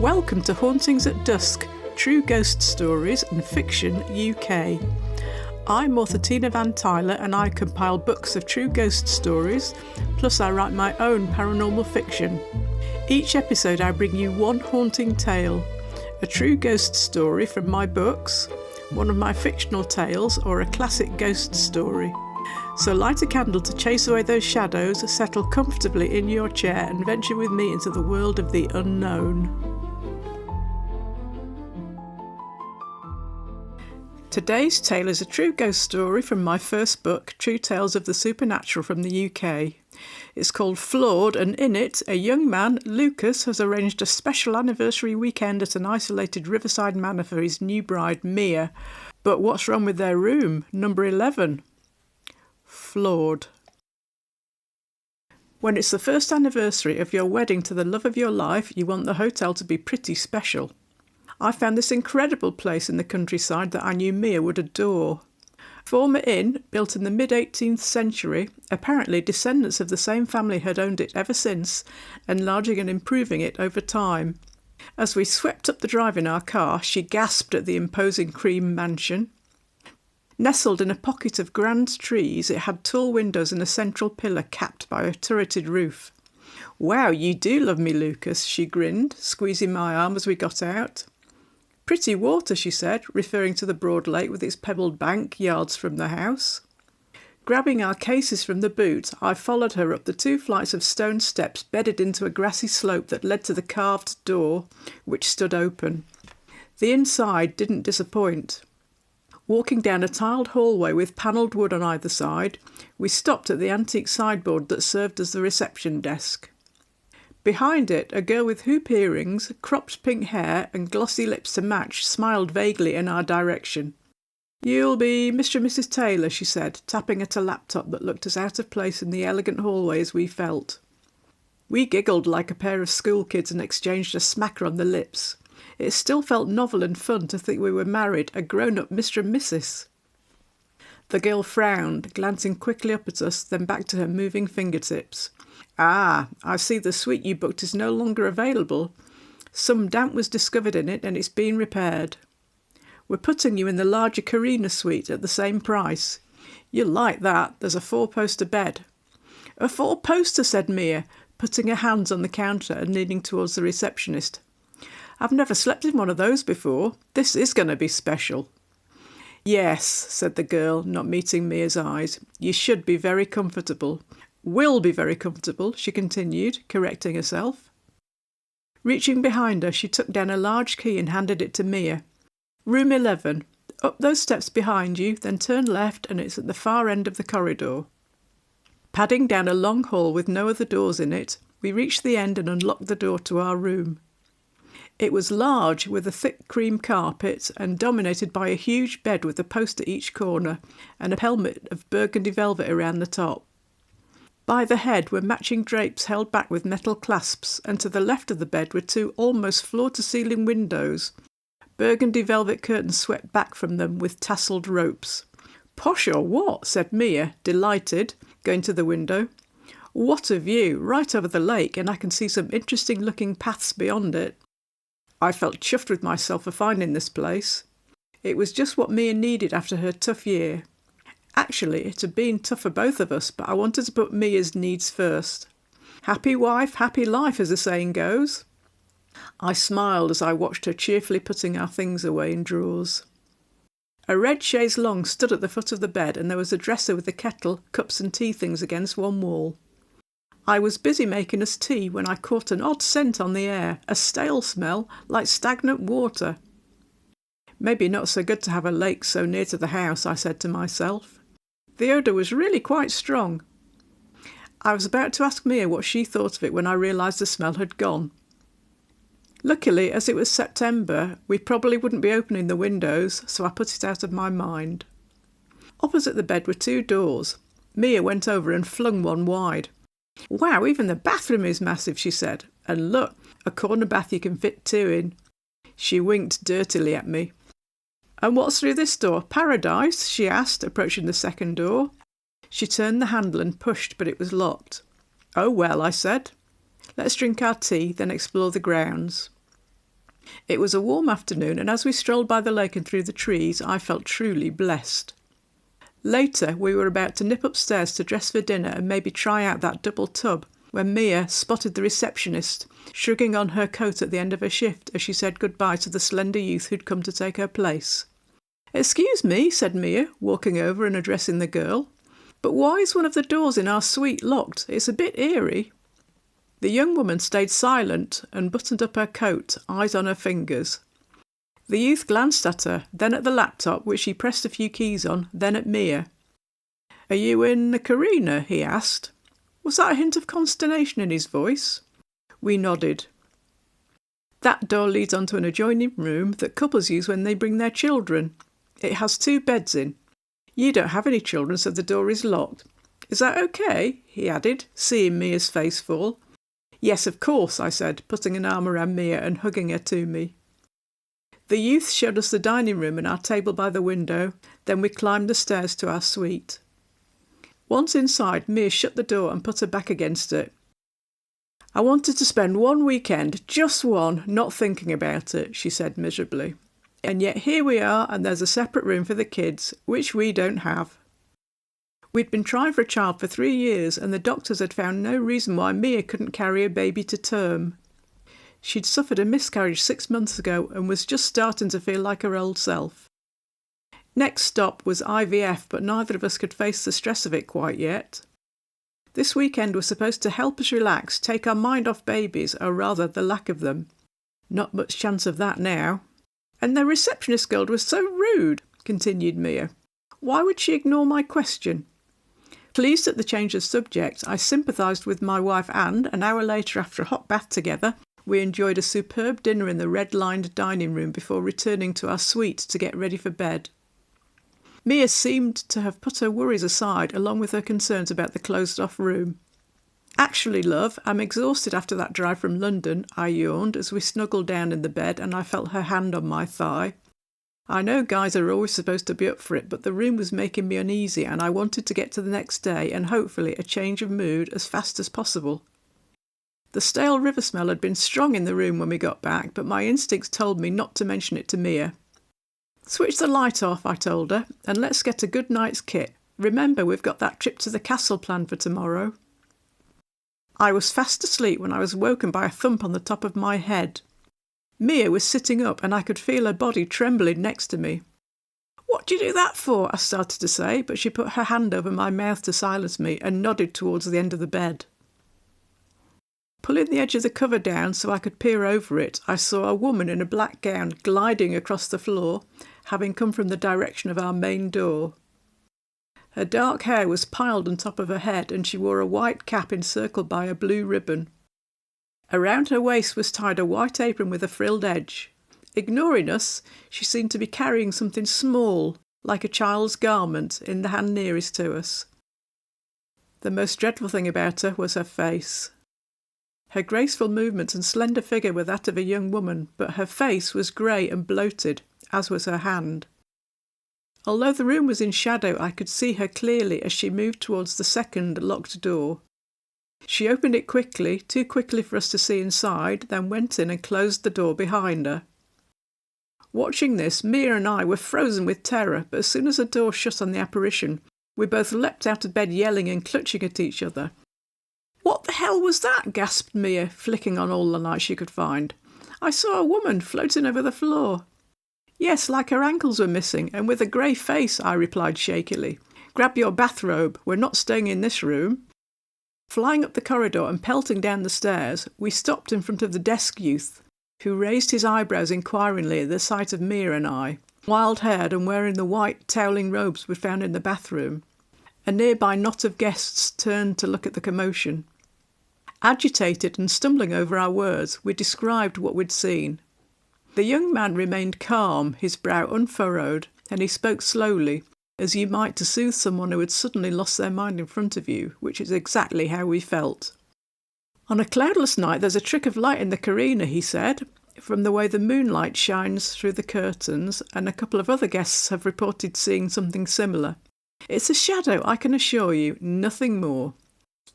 Welcome to Hauntings at Dusk, true ghost stories and fiction UK. I'm author Tina Vantyler and I compile books of true ghost stories, plus I write my own paranormal fiction. Each episode I bring you one haunting tale, a true ghost story from my books, one of my fictional tales, or a classic ghost story. So light a candle to chase away those shadows, settle comfortably in your chair and venture with me into the world of the unknown. Today's tale is a true ghost story from my first book, True Tales of the Supernatural from the UK. It's called Flawed, and in it, a young man, Lucas, has arranged a special anniversary weekend at an isolated riverside manor for his new bride, Mia. But what's wrong with their room? Number 11. Flawed. When it's the first anniversary of your wedding to the love of your life, you want the hotel to be pretty special. I found this incredible place in the countryside that I knew Mia would adore. Former inn, built in the mid-18th century, apparently descendants of the same family had owned it ever since, enlarging and improving it over time. As we swept up the drive in our car, she gasped at the imposing cream mansion. Nestled in a pocket of grand trees, it had tall windows and a central pillar capped by a turreted roof. "Wow, you do love me, Lucas," she grinned, squeezing my arm as we got out. "Pretty water," she said, referring to the broad lake with its pebbled bank yards from the house. Grabbing our cases from the boot, I followed her up the 2 flights of stone steps bedded into a grassy slope that led to the carved door, which stood open. The inside didn't disappoint. Walking down a tiled hallway with panelled wood on either side, we stopped at the antique sideboard that served as the reception desk. Behind it, a girl with hoop earrings, cropped pink hair and glossy lips to match smiled vaguely in our direction. "You'll be Mr. and Mrs. Taylor," she said, tapping at a laptop that looked as out of place in the elegant hallway as we felt. We giggled like a pair of school kids and exchanged a smacker on the lips. It still felt novel and fun to think we were married, a grown-up Mr. and Mrs. The girl frowned, glancing quickly up at us, then back to her moving fingertips. "Ah, I see the suite you booked is no longer available. Some damp was discovered in it and it's been repaired. We're putting you in the larger Carina suite at the same price. You'll like that, there's a 4-poster bed." "A 4-poster," said Mia, putting her hands on the counter and leaning towards the receptionist. "I've never slept in one of those before. This is going to be special." "Yes," said the girl, not meeting Mia's eyes. "You should be very comfortable. Will be very comfortable," she continued, correcting herself. Reaching behind her, she took down a large key and handed it to Mia. "Room 11. Up those steps behind you, then turn left and it's at the far end of the corridor." Padding down a long hall with no other doors in it, we reached the end and unlocked the door to our room. It was large, with a thick cream carpet, and dominated by a huge bed with a post at each corner and a helmet of burgundy velvet around the top. By the head were matching drapes held back with metal clasps, and to the left of the bed were 2 almost floor-to-ceiling windows. Burgundy velvet curtains swept back from them with tasselled ropes. "Posh or what?" said Mia, delighted, going to the window. "What a view, right over the lake, and I can see some interesting-looking paths beyond it." I felt chuffed with myself for finding this place. It was just what Mia needed after her tough year. Actually, it had been tough for both of us, but I wanted to put Mia's needs first. Happy wife, happy life, as the saying goes. I smiled as I watched her cheerfully putting our things away in drawers. A red chaise longue stood at the foot of the bed, and there was a dresser with a kettle, cups and tea things against one wall. I was busy making us tea when I caught an odd scent on the air, a stale smell, like stagnant water. "Maybe not so good to have a lake so near to the house," I said to myself. The odour was really quite strong. I was about to ask Mia what she thought of it when I realised the smell had gone. Luckily, as it was September, we probably wouldn't be opening the windows, so I put it out of my mind. Opposite the bed were 2 doors. Mia went over and flung one wide. "Wow, even the bathroom is massive," she said. "And look, a corner bath you can fit 2 in." She winked dirtily at me. "And what's through this door? Paradise?" she asked, approaching the second door. She turned the handle and pushed, but it was locked. "Oh well," I said. "Let's drink our tea, then explore the grounds." It was a warm afternoon, and as we strolled by the lake and through the trees, I felt truly blessed. Later, we were about to nip upstairs to dress for dinner and maybe try out that double tub when Mia spotted the receptionist shrugging on her coat at the end of her shift as she said goodbye to the slender youth who'd come to take her place. "Excuse me," said Mia, walking over and addressing the girl, "but why is one of the doors in our suite locked? It's a bit eerie." The young woman stayed silent and buttoned up her coat, eyes on her fingers. The youth glanced at her, then at the laptop, which he pressed a few keys on, then at Mia. "Are you in the Carina?" he asked. Was that a hint of consternation in his voice? We nodded. "That door leads onto an adjoining room that couples use when they bring their children. It has 2 beds in. You don't have any children, so the door is locked. Is that okay?" he added, seeing Mia's face fall. "Yes, of course," I said, putting an arm around Mia and hugging her to me. The youth showed us the dining room and our table by the window, then we climbed the stairs to our suite. Once inside, Mia shut the door and put her back against it. "I wanted to spend one weekend, just one, not thinking about it," she said miserably. "And yet here we are, and there's a separate room for the kids, which we don't have." We'd been trying for a child for 3 years, and the doctors had found no reason why Mia couldn't carry a baby to term. She'd suffered a miscarriage 6 months ago and was just starting to feel like her old self. Next stop was IVF, but neither of us could face the stress of it quite yet. This weekend was supposed to help us relax, take our mind off babies, or rather the lack of them. Not much chance of that now. "And the receptionist girl was so rude," continued Mia. "Why would she ignore my question?" Pleased at the change of subject, I sympathised with my wife and, an hour later after a hot bath together, we enjoyed a superb dinner in the red-lined dining room before returning to our suite to get ready for bed. Mia seemed to have put her worries aside, along with her concerns about the closed-off room. "Actually, love, I'm exhausted after that drive from London," I yawned as we snuggled down in the bed and I felt her hand on my thigh. I know guys are always supposed to be up for it, but the room was making me uneasy and I wanted to get to the next day and hopefully a change of mood as fast as possible. The stale river smell had been strong in the room when we got back, but my instincts told me not to mention it to Mia. "Switch the light off," I told her, "and let's get a good night's kit. Remember, we've got that trip to the castle planned for tomorrow." I was fast asleep when I was woken by a thump on the top of my head. Mia was sitting up and I could feel her body trembling next to me. "What do you do that for?" I started to say, but she put her hand over my mouth to silence me and nodded towards the end of the bed. Pulling the edge of the cover down so I could peer over it, I saw a woman in a black gown gliding across the floor, having come from the direction of our main door. Her dark hair was piled on top of her head and she wore a white cap encircled by a blue ribbon. Around her waist was tied a white apron with a frilled edge. Ignoring us, she seemed to be carrying something small, like a child's garment, in the hand nearest to us. The most dreadful thing about her was her face. Her graceful movements and slender figure were that of a young woman, but her face was grey and bloated, as was her hand. Although the room was in shadow, I could see her clearly as she moved towards the second locked door. She opened it quickly, too quickly for us to see inside, then went in and closed the door behind her. Watching this, Mia and I were frozen with terror, but as soon as the door shut on the apparition, we both leapt out of bed yelling and clutching at each other. "What the hell was that?" gasped Mia, flicking on all the light she could find. "I saw a woman floating over the floor." "Yes, like her ankles were missing, and with a grey face," I replied shakily. "Grab your bathrobe, we're not staying in this room." Flying up the corridor and pelting down the stairs, we stopped in front of the desk youth, who raised his eyebrows inquiringly at the sight of Mia and I, wild-haired and wearing the white toweling robes we found in the bathroom. A nearby knot of guests turned to look at the commotion. Agitated and stumbling over our words, we described what we'd seen. The young man remained calm, his brow unfurrowed, and he spoke slowly, as you might to soothe someone who had suddenly lost their mind in front of you, which is exactly how we felt. "On a cloudless night there's a trick of light in the Carina," he said, "from the way the moonlight shines through the curtains, and a couple of other guests have reported seeing something similar. It's a shadow, I can assure you, nothing more.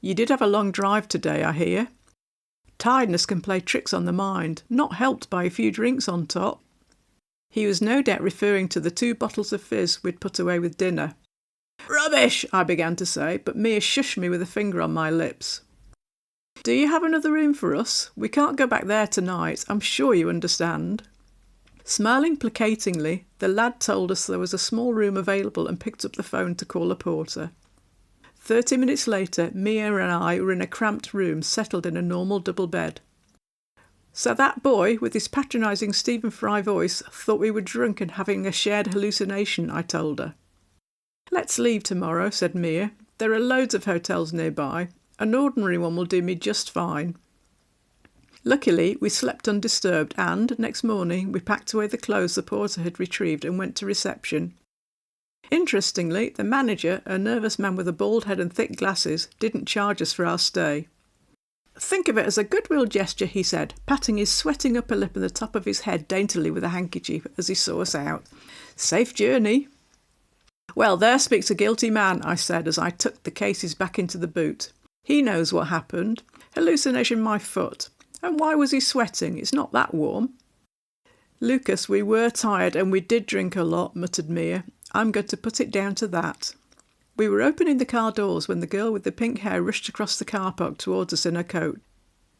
You did have a long drive today, I hear." Tiredness can play tricks on the mind, not helped by a few drinks on top. He was no doubt referring to the 2 bottles of fizz we'd put away with dinner. "Rubbish," I began to say, but Mia shushed me with a finger on my lips. "Do you have another room for us? We can't go back there tonight. I'm sure you understand." Smiling placatingly, the lad told us there was a small room available and picked up the phone to call a porter. 30 minutes later, Mia and I were in a cramped room settled in a normal double bed. "So that boy, with his patronising Stephen Fry voice, thought we were drunk and having a shared hallucination," I told her. "Let's leave tomorrow," said Mia. "There are loads of hotels nearby. An ordinary one will do me just fine." Luckily, we slept undisturbed and, next morning, we packed away the clothes the porter had retrieved and went to reception. Interestingly, the manager, a nervous man with a bald head and thick glasses, didn't charge us for our stay. "Think of it as a goodwill gesture," he said, patting his sweating upper lip and the top of his head daintily with a handkerchief as he saw us out. "Safe journey." "Well, there speaks a guilty man," I said as I tucked the cases back into the boot. "He knows what happened. Hallucination my foot. And why was he sweating? It's not that warm." "Lucas, we were tired and we did drink a lot," muttered Mia. "I'm going to put it down to that." We were opening the car doors when the girl with the pink hair rushed across the car park towards us in her coat.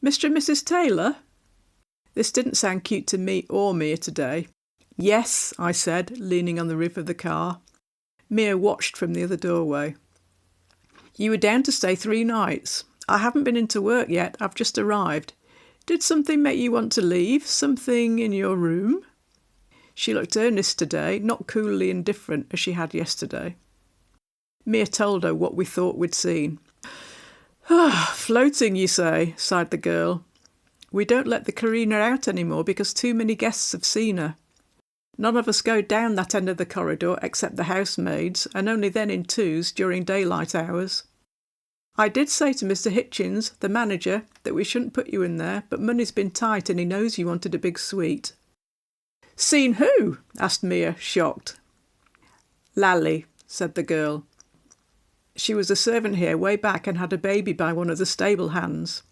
"Mr. and Mrs. Taylor?" This didn't sound cute to me or Mia today. "Yes," I said, leaning on the roof of the car. Mia watched from the other doorway. "You were down to stay 3 nights. I haven't been into work yet. I've just arrived. Did something make you want to leave? Something in your room?" She looked earnest today, not coolly indifferent as she had yesterday. Mia told her what we thought we'd seen. "Floating, you say," sighed the girl. "We don't let the Carina out anymore because too many guests have seen her. None of us go down that end of the corridor except the housemaids, and only then in twos during daylight hours. I did say to Mr. Hitchens, the manager, that we shouldn't put you in there, but money's been tight and he knows you wanted a big suite." "Seen who?" asked Mia, shocked. "Lally," said the girl. "She was a servant here way back and had a baby by one of the stable hands.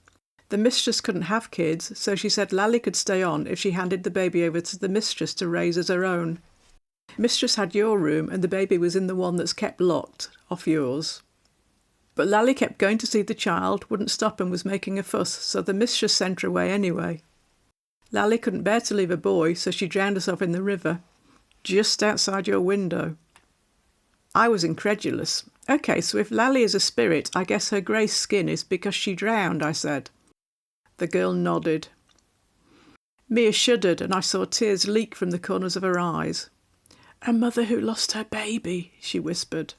The mistress couldn't have kids, so she said Lally could stay on if she handed the baby over to the mistress to raise as her own. Mistress had your room and the baby was in the one that's kept locked, off yours. But Lally kept going to see the child, wouldn't stop and was making a fuss, so the mistress sent her away anyway. Lally couldn't bear to leave a boy, so she drowned herself in the river, just outside your window." I was incredulous. "OK, so if Lally is a spirit, I guess her grey skin is because she drowned," I said. The girl nodded. Mia shuddered and I saw tears leak from the corners of her eyes. "A mother who lost her baby," she whispered.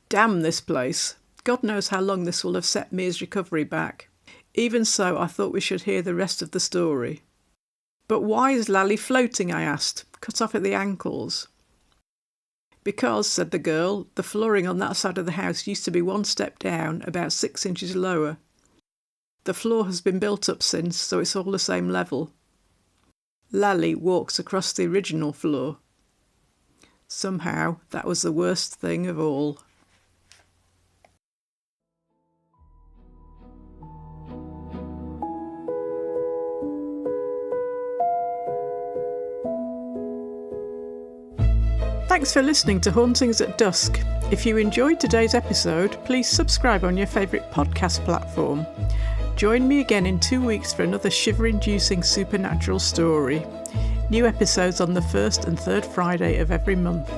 Damn this place. God knows how long this will have set Mia's recovery back. Even so, I thought we should hear the rest of the story. "But why is Lally floating?" I asked, cut off at the ankles. "Because," said the girl, "the flooring on that side of the house used to be 1 step down, about 6 inches lower. The floor has been built up since, so it's all the same level. Lally walks across the original floor." Somehow, that was the worst thing of all. Thanks for listening to Hauntings at Dusk. If you enjoyed today's episode, please subscribe on your favourite podcast platform. Join me again in 2 weeks for another shiver-inducing supernatural story. New episodes on the 1st and 3rd Friday of every month.